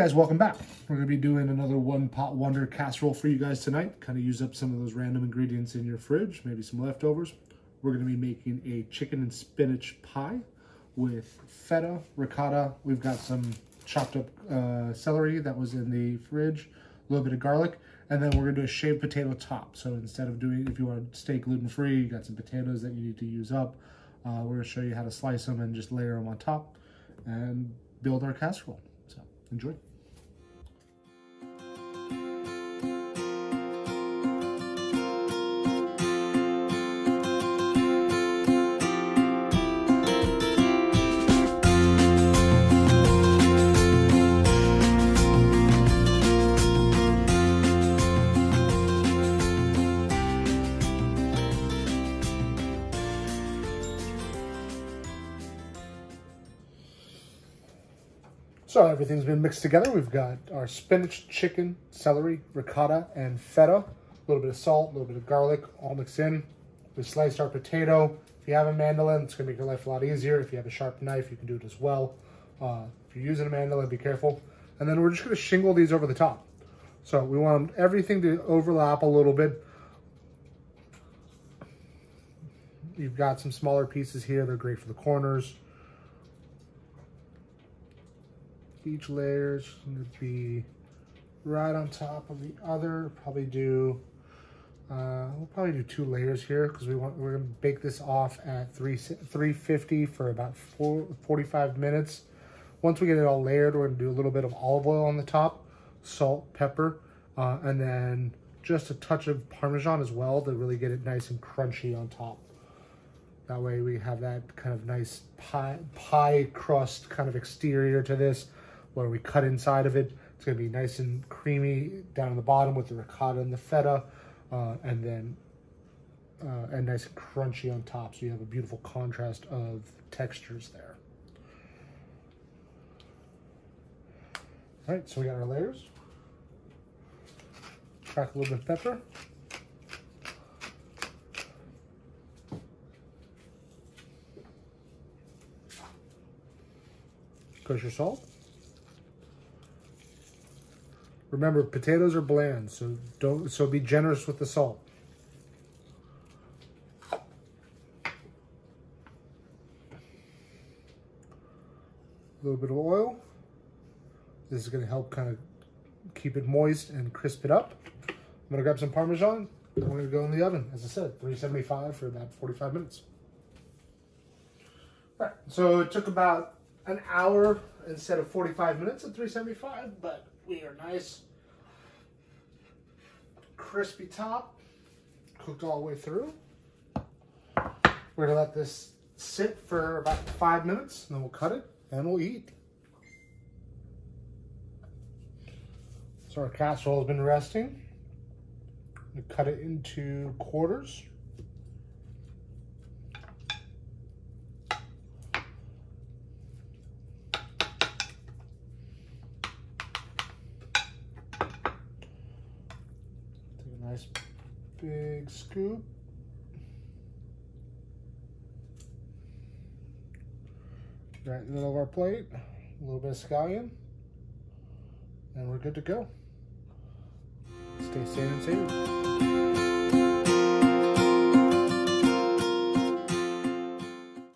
guys, welcome back. We're going to be doing another one pot wonder casserole for you guys tonight. Kind of use up some of those random ingredients in your fridge, maybe some leftovers. We're going to be making a chicken and spinach pie with feta, ricotta. We've got some chopped up celery that was in the fridge, a little bit of garlic, and then we're going to do a shaved potato top. So instead of doing, if you want to stay gluten-free, you got some potatoes that you need to use up. We're going to show you how to slice them and just layer them on top and build our casserole. So enjoy. So everything's been mixed together. We've got our spinach, chicken, celery, ricotta, and feta. A little bit of salt, a little bit of garlic, all mixed in. We sliced our potato. If you have a mandolin, it's gonna make your life a lot easier. If you have a sharp knife, you can do it as well. If you're using a mandolin, be careful. And then we're just gonna shingle these over the top. So we want everything to overlap a little bit. You've got some smaller pieces here. They're great for the corners. Each layer is going to be right on top of the other. Probably do we'll probably do 2 layers here because we're going to bake this off at 350 for about 45 minutes. Once we get it all layered, we're going to do a little bit of olive oil on the top, salt, pepper, and then just a touch of Parmesan as well to really get it nice and crunchy on top. That way we have that kind of nice pie crust kind of exterior to this, where we cut inside of it. It's gonna be nice and creamy down the bottom with the ricotta and the feta, and nice and crunchy on top. So you have a beautiful contrast of textures there. All right, so we got our layers. Crack a little bit of pepper. Kosher salt. Remember, potatoes are bland, so be generous with the salt. A little bit of oil. This is going to help kind of keep it moist and crisp it up. I'm going to grab some Parmesan, and we're going to go in the oven, as I said, 375 for about 45 minutes. All right, so it took about an hour instead of 45 minutes at 375, but we are nice, crispy top, cooked all the way through. We're gonna let this sit for about 5 minutes, and then we'll cut it and we'll eat. So our casserole has been resting. We cut it into quarters. Nice big scoop. Right in the middle of our plate, a little bit of scallion, and we're good to go. Stay sane and safe.